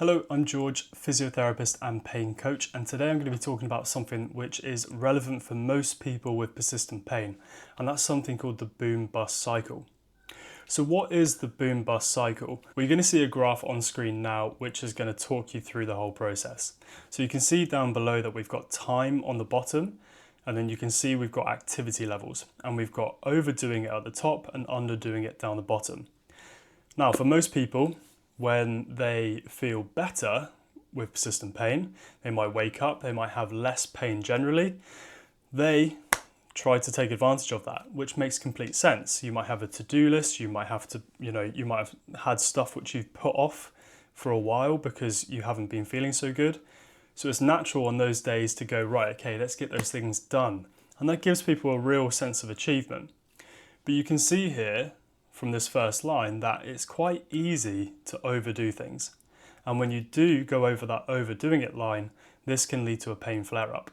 Hello, I'm George, physiotherapist and pain coach, and today I'm going to be talking about something which is relevant for most people with persistent pain, and that's something called the boom-bust cycle. So what is the boom-bust cycle? Well, you're going to see a graph on screen now which is going to talk you through the whole process. So you can see down below that we've got time on the bottom, and then you can see we've got activity levels, and we've got overdoing it at the top and underdoing it down the bottom. Now, for most people, when they feel better with persistent pain, they might wake up, they might have less pain generally, they try to take advantage of that, which makes complete sense. You might have a to-do list, you might have to, you might have had stuff which you've put off for a while because you haven't been feeling so good. So it's natural on those days to go, right, okay, let's get those things done. And that gives people a real sense of achievement. But you can see here from this first line that it's quite easy to overdo things. And when you do go over that overdoing it line, this can lead to a pain flare up.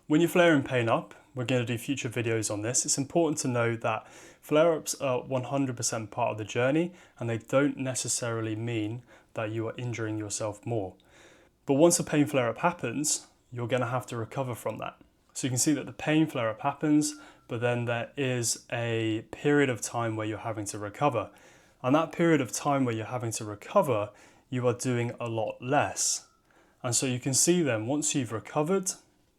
When you're flaring pain up, we're going to do future videos on this. It's important to know that flare-ups are 100% part of the journey, and they don't necessarily mean that you are injuring yourself more. But once a pain flare-up happens, you're going to have to recover from that. So you can see that the pain flare-up happens, but then there is a period of time where you're having to recover. And that period of time where you're having to recover, you are doing a lot less. And so you can see then, once you've recovered,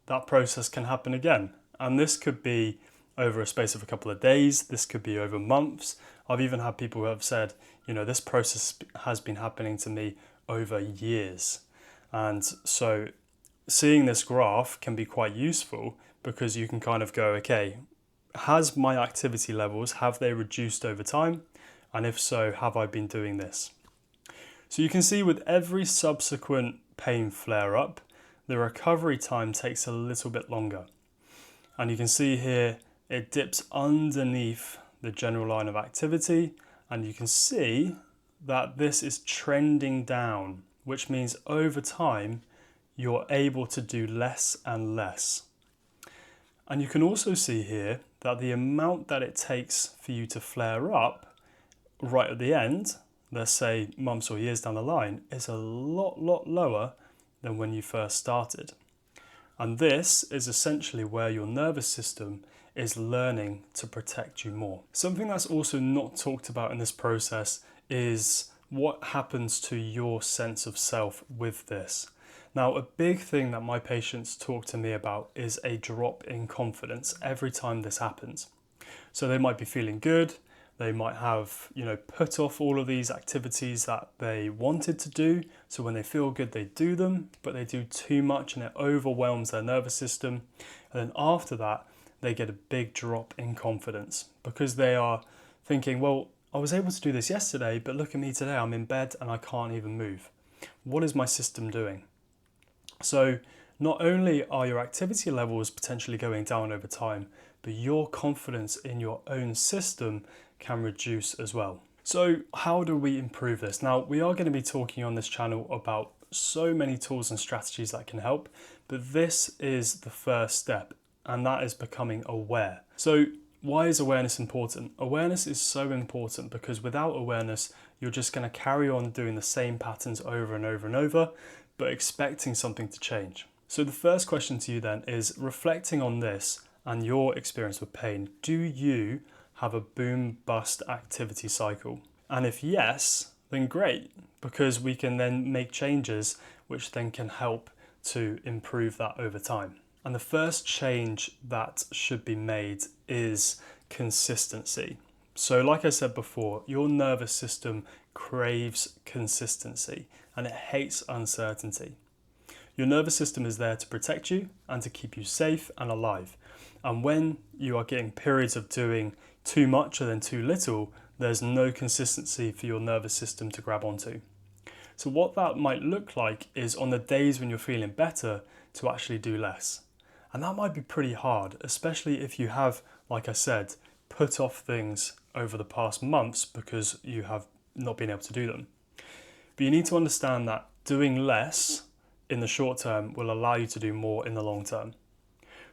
that process can happen again. And this could be over a space of a couple of days, this could be over months. I've even had people who have said, this process has been happening to me over years. And so seeing this graph can be quite useful because you can kind of go, okay, has my activity levels, have they reduced over time? And if so, have I been doing this? So you can see with every subsequent pain flare up, the recovery time takes a little bit longer. And you can see here, it dips underneath the general line of activity. And you can see that this is trending down, which means over time, you're able to do less and less. And you can also see here that the amount that it takes for you to flare up right at the end, let's say months or years down the line, is a lot lower than when you first started. And this is essentially where your nervous system is learning to protect you more. Something that's also not talked about in this process is what happens to your sense of self with this. Now, a big thing that my patients talk to me about is a drop in confidence every time this happens. So they might be feeling good, they might have, put off all of these activities that they wanted to do. So when they feel good, they do them, but they do too much and it overwhelms their nervous system. And then after that, they get a big drop in confidence because they are thinking, well, I was able to do this yesterday, but look at me today, I'm in bed and I can't even move. What is my system doing? So not only are your activity levels potentially going down over time, but your confidence in your own system can reduce as well. So how do we improve this? Now, we are going to be talking on this channel about so many tools and strategies that can help, but this is the first step, and that is becoming aware. So why is awareness important? Awareness is so important because without awareness, you're just going to carry on doing the same patterns over and over and over, but expecting something to change. So the first question to you then is, reflecting on this and your experience with pain, do you have a boom-bust activity cycle? And if yes, then great, because we can then make changes which then can help to improve that over time. And the first change that should be made is consistency. So like I said before, your nervous system craves consistency and it hates uncertainty. Your nervous system is there to protect you and to keep you safe and alive. And when you are getting periods of doing too much or then too little, there's no consistency for your nervous system to grab onto. So what that might look like is on the days when you're feeling better to actually do less. And that might be pretty hard, especially if you have, like I said, put off things over the past months because you have not been able to do them. But you need to understand that doing less in the short term will allow you to do more in the long term.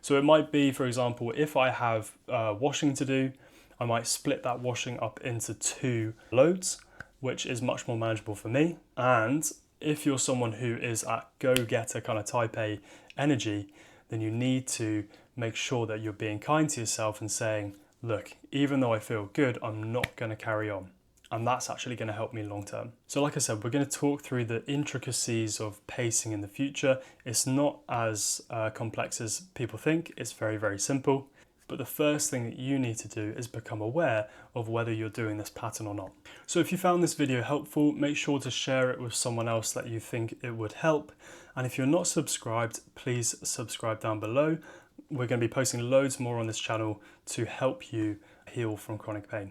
So it might be, for example, if I have washing to do, I might split that washing up into 2 loads, which is much more manageable for me. And if you're someone who is at go-getter kind of type A energy, then you need to make sure that you're being kind to yourself and saying, look, even though I feel good, I'm not going to carry on. And that's actually going to help me long term. So like I said, we're going to talk through the intricacies of pacing in the future. It's not as complex as people think. It's very, very simple. But the first thing that you need to do is become aware of whether you're doing this pattern or not. So if you found this video helpful, make sure to share it with someone else that you think it would help. And if you're not subscribed, please subscribe down below. We're going to be posting loads more on this channel to help you heal from chronic pain.